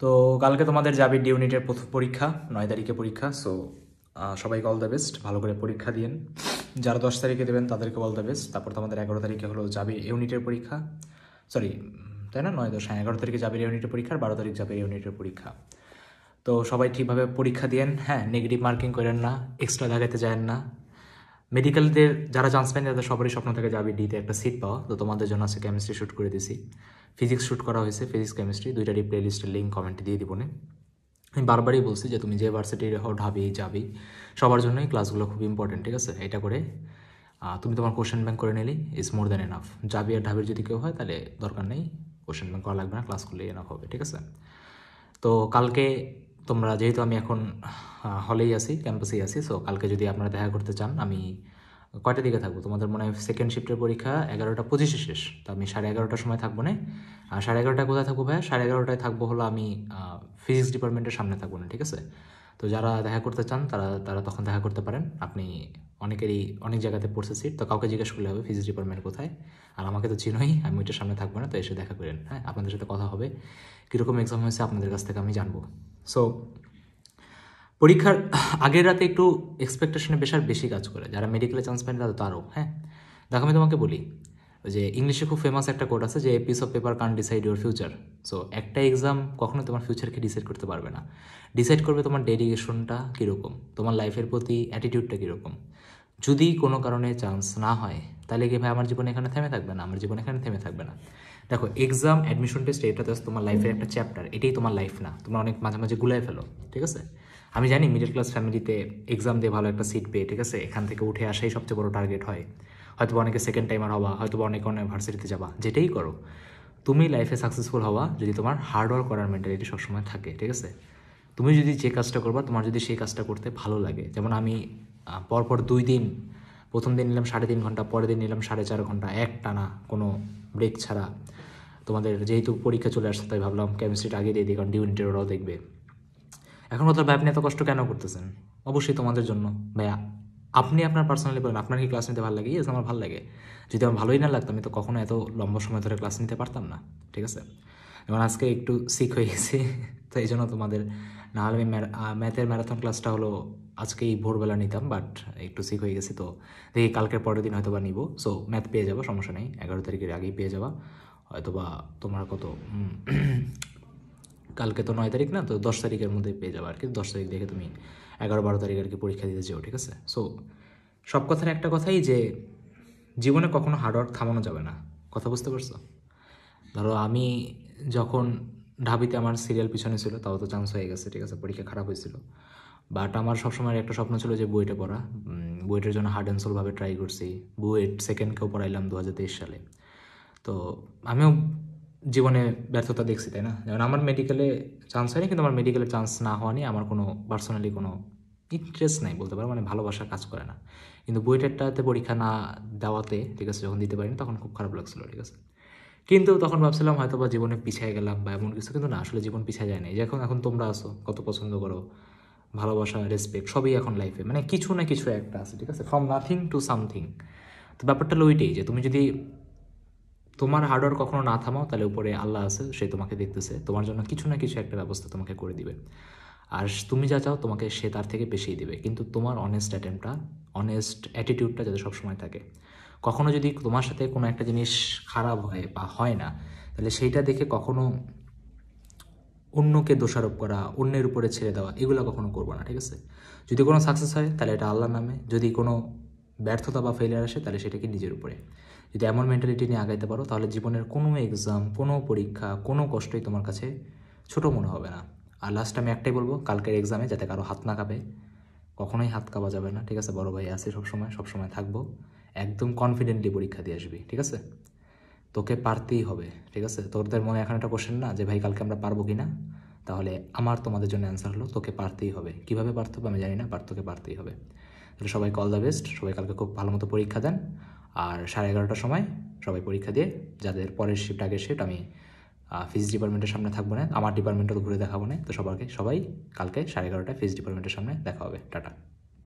তো কালকে তোমাদের যাবে ডি ইউনিটের প্রথম পরীক্ষা, 9 তারিখে পরীক্ষা। সো সবাইকে অল দ্য বেস্ট, ভালো করে পরীক্ষা দিন। যারা 10 তারিখে দেবেন তাদেরকে অল দ্য বেস্ট। তারপর তোমাদের 11 তারিখে হলো যাবে ইউনিটের পরীক্ষা, সরি তাই না, 9-10, হ্যাঁ 11 তারিখে যাবে ইউনিটের পরীক্ষা, আর 12 তারিখ যাবে ইউনিটের পরীক্ষা। তো সবাই ঠিকভাবে পরীক্ষা দিয়েন, হ্যাঁ নেগেটিভ মার্কিং করেন না, এক্সট্রা দেখাতে যায় না। মেডিকেলদের যারা চান্স পান তাদের সবারই স্বপ্ন থাকে যাবে ডিতে একটা সিট পাওয়া। তো তোমাদের জন্য আছে কেমিস্ট্রি শ্যুট করে দিছি, ফিজিক্স শ্যুট করা হয়েছে, ফিজিক্স কেমিস্ট্রি দুইটারই প্লে লিস্টের লিঙ্ক কমেন্টে দিয়ে দিব না। আমি বারবারই বলছি যে তুমি যে ভার্সিটির হও ঢাবি যাবি, সবার জন্যই ক্লাসগুলো খুব ইম্পর্টেন্ট, ঠিক আছে? এটা করে তুমি তোমার কোশ্চেন ব্যাংক করে নিলেই ইজ মোর দ্যান এনাফ। যাবি আর ঢাবির যদি কেউ হয় তাহলে দরকার নেই, কোশ্চেন ব্যাংক করা লাগবে না, ক্লাস করলেই এনাফ হবে, ঠিক আছে? তো কালকে তোমরা, যেহেতু আমি এখন হলেই আছি, ক্যাম্পাসেই আছি, সো কালকে যদি আপনারা দেখা করতে চান, আমি কয়টার দিকে থাকবো? তোমাদের মনে হয় সেকেন্ড শিফটের পরীক্ষা 11টা 25-এ শেষ, তো আমি 11:30টার সময় থাকবো না। আর 11:30টায় কোথায় থাকবো ভাইয়া? 11:30টায় থাকবো হলো আমি ফিজিক্স ডিপার্টমেন্টের সামনে থাকবো না, ঠিক আছে? তো যারা দেখা করতে চান তারা তারা তখন দেখা করতে পারেন। আপনি অনেকেরই অনেক জায়গাতে পড়ছে সিট, তো কাউকে জিজ্ঞেস করলে হবে ফিজিক্স ডিপার্টমেন্ট কোথায়। আর আমাকে তো চিনোই, আমি ওইটার সামনে থাকবো না, তো এসে দেখা করেন, হ্যাঁ আপনাদের সাথে কথা হবে, কীরকম এক্সাম হয়েছে আপনাদের কাছ থেকে আমি জানবো। সো পরীক্ষার আগের রাতে একটু এক্সপেকটেশনে বেশি কাজ করে, যারা মেডিকেলে চান্স পায় তাদের তো আরও, হ্যাঁ দেখো আমি তোমাকে বলি যে ইংলিশে খুব ফেমাস একটা কোড আছে যে piece of paper can't decide your future. So একটা এক্সাম কখনো তোমার ফিউচারকে ডিসাইড করতে পারবে না, ডিসাইড করবে তোমার ডেডিকেশনটা কীরকম, তোমার লাইফের প্রতি অ্যাটিটিউডটা কীরকম। যদি কোনো কারণে চান্স না হয় তাহলে কি ভাই আমার জীবন এখানে থেমে থাকবে না? আমার জীবন এখানে থেমে থাকবে না। দেখো এক্সাম, অ্যাডমিশন টেস্ট, এটা তো তোমার লাইফের একটা চ্যাপ্টার, এটাই তোমার লাইফ না। তোমরা অনেক মাঝে মাঝে গুলাই ফেলো, ঠিক আছে? আমি জানি মিডল ক্লাস ফ্যামিলিতে এক্সাম দিয়ে ভালো একটা সিট পেয়ে, ঠিক আছে, এখান থেকে উঠে আসাই সবচেয়ে বড় টার্গেট হয়। হয়তো অনেকে সেকেন্ড টাইমার হওয়া, হয়তো অনেকে অনেক ভার্সিটিতে যাবা, যেটাই করো তুমি লাইফে সাকসেসফুল হওয়া যদি তোমার হার্ডওয়ার্ক করার মেন্টালিটি সবসময় থাকে, ঠিক আছে? তুমি যদি যে কাজটা করবা, তোমার যদি সেই কাজটা করতে ভালো লাগে, যেমন আমি পরপর 2 দিন, প্রথম দিন নিলাম 3.5 ঘন্টা, পরের দিন নিলাম 4.5 ঘন্টা, এক টানা কোনো ব্রেক ছাড়া। তোমাদের যেহেতু পরীক্ষা চলে আসছে তাই ভাবলাম কেমিস্ট্রিটা আগে দিয়ে দিই, কারণ ডিউনিটের ওরাও দেখবে। এখন কথা, ভাই আপনি এত কষ্ট কেন করতেছেন? অবশ্যই তোমাদের জন্য। ভাইয়া আপনি আপনার পার্সোনালি বলেন, আপনার কি ক্লাস নিতে ভালো লাগে? ইয়েস আমার ভালো লাগে। যদি আমার ভালোই না লাগতো আমি তো কখনো এত লম্বা সময় ধরে ক্লাস নিতে পারতাম না, ঠিক আছে? যেমন আজকে একটু সিক হয়ে গেছি, তো এই জন্য তোমাদের, না হলে আমি ম্যাথের ম্যারাথন ক্লাসটা হলো আজকেই ভোরবেলা নিতাম, বাট একটু সিক হয়ে গেছি, তো দেখি কালকের পরের দিন হয়তো বা নিব। সো ম্যাথ পেয়ে যাবো, সমস্যা নেই, 11 তারিখের আগেই পেয়ে যাবা হয়তো বা। তোমার কত কালকে তো 9 তারিখ না, তো 10 তারিখের মধ্যে পেয়ে যাবো আর কি। 10 তারিখ দেখে তুমি 11-12 তারিখ আর কি পরীক্ষা দিতে যাও, ঠিক আছে? সো সব কথার একটা কথাই যে জীবনে কখনো হার্ডওয়ার্ক থামানো যাবে না, কথা বুঝতে পারছো? ধরো আমি যখন ঢাবিতে আমার সিরিয়াল পিছনে ছিল, তাও তো চান্স হয়ে গেছে, ঠিক আছে, পরীক্ষা খারাপ হয়েছিল, বাট আমার সবসময় একটা স্বপ্ন ছিল যে বুয়েটে পড়া। বুয়েটের জন্য হার্ড অ্যান্ড সোলভাবে ট্রাই করছি, বুয়েট সেকেন্ডকেও পড়াইলাম 2023 সালে। তো আমিও জীবনে ব্যর্থতা দেখছি, তাই না? যেমন আমার মেডিকেলে চান্স হয়নি, কিন্তু আমার মেডিকেলে চান্স না হওয়া নিয়ে আমার কোনো পার্সোনালি কোনো ইন্টারেস্ট নাই বলতে পারো, মানে ভালোবাসা কাজ করে না। কিন্তু বুয়েটেরটাতে পরীক্ষা না দেওয়াতে, ঠিক আছে, যখন দিতে পারিনি তখন খুব খারাপ লাগছিলো, ঠিক আছে? কিন্তু তখন ভাবছিলাম হয়তো বা জীবনে পিছিয়ে গেলাম বা এমন কিছু, কিন্তু না, আসলে জীবন পিছিয়ে যায় না। এই যে এখন এখন তোমরা আসো, কত পছন্দ করো, ভালোবাসা, রেসপেক্ট সবই এখন লাইফে, মানে কিছু না কিছু একটা আছে, ঠিক আছে, ফ্রম নাথিং টু সামথিং। তো ব্যাপারটা হলো ওইটাই যে তুমি যদি তোমার হার্ডওয়ার্ক কখনো না থামাও, তাহলে উপরে আল্লাহ আছে, সে তোমাকে দেখতেছে, তোমার জন্য কিছু না কিছু একটা ব্যবস্থা তোমাকে করে দিবে। আর তুমি যা চাও তোমাকে সে তার থেকে বেশিই দিবে, কিন্তু তোমার অনেস্ট অ্যাটেম্পটা, অনেস্ট অ্যাটিটিউডটা যাতে সবসময় থাকে। কখনো যদি তোমার সাথে কোনো একটা জিনিস খারাপ হয় বা হয় না, তাহলে সেইটা দেখে কখনো অন্যকে দোষারোপ করা, অন্যের উপরে ছেড়ে দেওয়া, এগুলো কখনো করবো না, ঠিক আছে? যদি কোনো সাকসেস হয় তাহলে এটা আল্লাহর নামে, যদি কোনো ব্যর্থতা বা ফেলিয়ার আসে তাহলে সেটা কি নিজের উপরে। যদি এমন মেন্টালিটি নিয়ে আগাইতে পারো তাহলে জীবনের কোনো এক্সাম, কোনো পরীক্ষা, কোনো কষ্টই তোমার কাছে ছোটো মনে হবে না। আর লাস্ট আমি একটাই বলবো, কালকের এক্সামে যাতে কারো হাত না কাঁপে, কখনোই হাত কাঁপা যাবে না, ঠিক আছে? বড় ভাই আছে সবসময়, সবসময় থাকবো, একদম কনফিডেন্টলি পরীক্ষা দিয়ে আসবি, ঠিক আছে? তোকে পারতেই হবে, ঠিক আছে? তোদের মনে এখন একটা কোশ্চেন না যে ভাই কালকে আমরা পারবো কি না, তাহলে আমার তোমাদের জন্য অ্যান্সার হলো তোকে পারতেই হবে। কীভাবে পারতে হবে আমি জানি না, বাট তোকে পারতেই হবে। তাহলে সবাইকে অল দ্য বেস্ট, সবাই কালকে খুব ভালো মতো পরীক্ষা দেন। আর 11:30টার সময় সবাই পরীক্ষা দিয়ে, যাদের পরের শিফট, আগের শিফট, আমি ফিজিক্স ডিপার্টমেন্টের সামনে থাকবো না, আমার ডিপার্টমেন্টও ঘুরে দেখাবো না, তো সবাই কালকে 11:30টায় ফিজিক্স ডিপার্টমেন্টের সামনে দেখা হবে। টাটা।